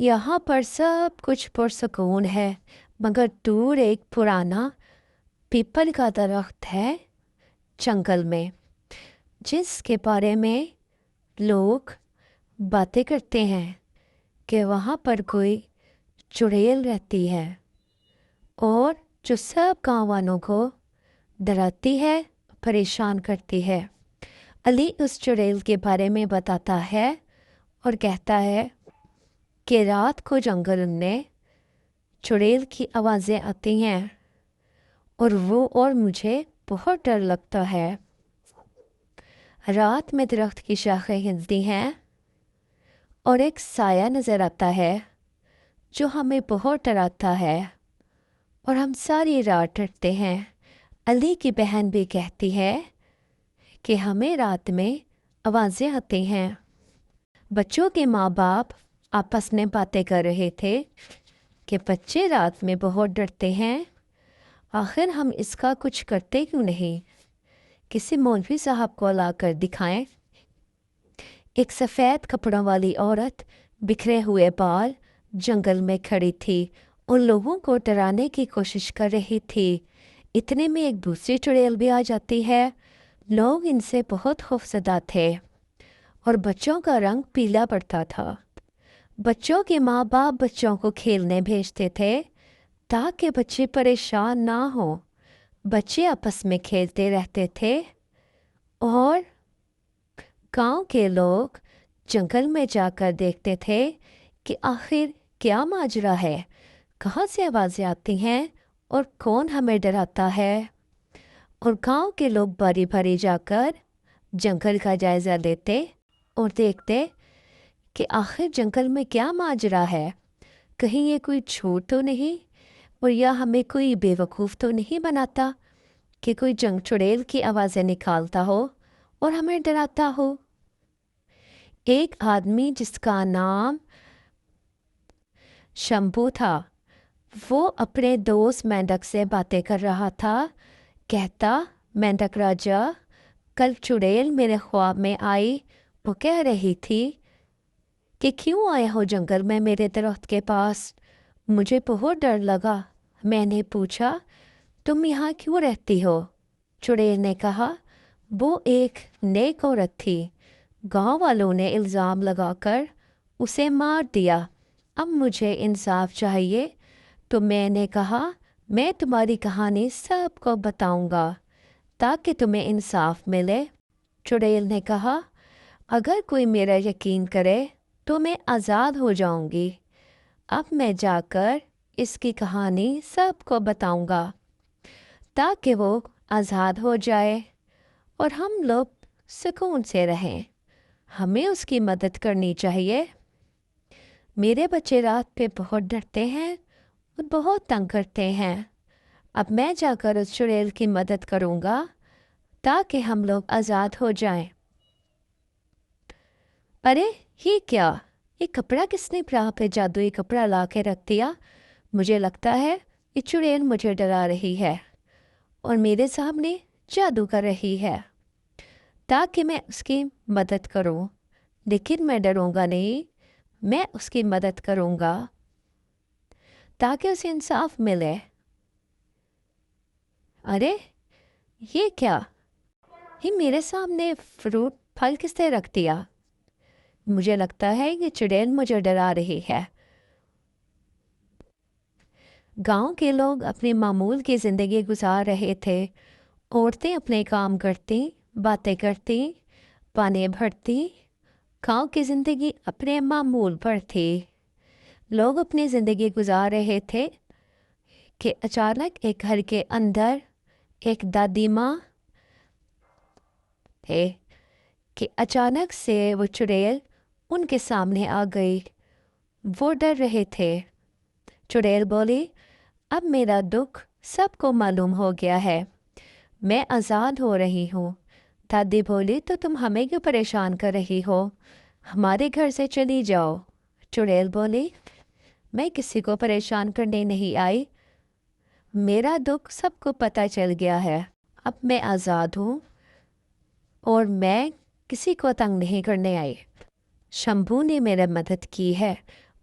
यहाँ पर सब कुछ पुरसकून है, मगर दूर एक पुराना पीपल का दरख्त है जंगल में, जिसके बारे में लोग बातें करते हैं कि वहाँ पर कोई चुड़ैल रहती है और जो सब गाँव वालों को डराती है, परेशान करती है। अली उस चुड़ैल के बारे में बताता है और कहता है कि रात को जंगल में चुड़ैल की आवाज़ें आती हैं और मुझे बहुत डर लगता है। रात में दरख्त की शाखें हिलती हैं और एक साया नज़र आता है जो हमें बहुत डराता है और हम सारी रात डरते हैं। अली की बहन भी कहती है कि हमें रात में आवाज़ें आती हैं। बच्चों के माँ बाप आपस में बातें कर रहे थे कि बच्चे रात में बहुत डरते हैं, आखिर हम इसका कुछ करते क्यों नहीं, किसी मौलवी साहब को लाकर दिखाएं। एक सफ़ेद कपड़ों वाली औरत बिखरे हुए बाल जंगल में खड़ी थी, उन लोगों को डराने की कोशिश कर रही थी। इतने में एक दूसरी चुड़ैल भी आ जाती है। लोग इनसे बहुत खौफजदा थे और बच्चों का रंग पीला पड़ता था। बच्चों के माँ बाप बच्चों को खेलने भेजते थे ताकि बच्चे परेशान ना हो। बच्चे आपस में खेलते रहते थे और गांव के लोग जंगल में जाकर देखते थे कि आखिर क्या माजरा है, कहाँ से आवाज़ें आती हैं और कौन हमें डराता है। और गांव के लोग बारी बारी जाकर जंगल का जायज़ा लेते और देखते कि आखिर जंगल में क्या माजरा है, कहीं ये कोई झूठ तो नहीं और या हमें कोई बेवकूफ़ तो नहीं बनाता कि कोई चुड़ैल की आवाज़ें निकालता हो और हमें डराता हो। एक आदमी जिसका नाम शंभू था, वो अपने दोस्त मेंढक से बातें कर रहा था। कहता, मेंढक राजा, कल चुड़ैल मेरे ख्वाब में आई। वो कह रही थी कि क्यों आए हो जंगल में मेरे दरख्त के पास। मुझे बहुत डर लगा। मैंने पूछा, तुम यहाँ क्यों रहती हो? चुड़ैल ने कहा, वो एक नेक औरत थी, गांव वालों ने इल्ज़ाम लगाकर उसे मार दिया। अब मुझे इंसाफ चाहिए। तो मैंने कहा, मैं तुम्हारी कहानी सबको बताऊंगा ताकि तुम्हें इंसाफ मिले। चुड़ैल ने कहा, अगर कोई मेरा यकीन करे तो मैं आज़ाद हो जाऊंगी। अब मैं जाकर इसकी कहानी सबको बताऊंगा ताकि वो आज़ाद हो जाए और हम लोग सुकून से रहें। हमें उसकी मदद करनी चाहिए। मेरे बच्चे रात पे बहुत डरते हैं और बहुत तंग करते हैं। अब मैं जाकर उस चुड़ैल की मदद करूंगा ताकि हम लोग आज़ाद हो जाएं। अरे ये क्या, ये कपड़ा किसने यहाँ पे जादुई कपड़ा ला के रख दिया? मुझे लगता है ये चुड़ैल मुझे डरा रही है और मेरे सामने जादू कर रही है ताकि मैं उसकी मदद करूं। लेकिन मैं डरूंगा नहीं, मैं उसकी मदद करूंगा ताकि उसे इंसाफ मिले। अरे ये क्या, ये मेरे सामने फ्रूट फल किसने रख दिया? मुझे लगता है ये चुड़ैल मुझे डरा रही है। गांव के लोग अपनी मामूल की ज़िंदगी गुजार रहे थे। औरतें अपने काम करती, बातें करती, पानी भरती। गांव की ज़िंदगी अपने मामूल पर थी। लोग अपनी ज़िंदगी गुजार रहे थे कि अचानक एक घर के अंदर एक दादी माँ थे कि अचानक से वो चुड़ैल उनके सामने आ गई। वो डर रहे थे। चुड़ैल बोली, अब मेरा दुख सबको मालूम हो गया है, मैं आज़ाद हो रही हूँ। दादी बोली, तो तुम हमें क्यों परेशान कर रही हो? हमारे घर से चली जाओ। चुड़ैल बोली, मैं किसी को परेशान करने नहीं आई, मेरा दुख सबको पता चल गया है। अब मैं आज़ाद हूँ और मैं किसी को तंग नहीं करने आई। शंभू ने मेरी मदद की है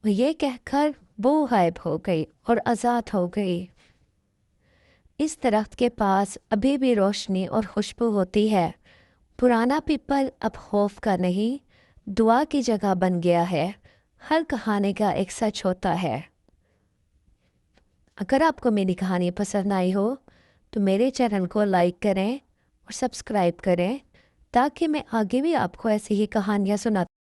یہ کہہ کر وہ غائب ہو گئی اور آزاد ہو گئی۔ اس درخت کے پاس ابھی بھی روشنی اور خوشبو ہوتی ہے۔ پرانا پیپل اب خوف کا نہیں، دعا کی جگہ بن گیا ہے۔ ہر کہانی کا ایک سچ ہوتا ہے۔ اگر آپ کو میری کہانی پسند آئی ہو تو میرے چینل کو لائک کریں اور سبسکرائب کریں تاکہ میں آگے بھی آپ کو ایسی ہی کہانیاں سناتی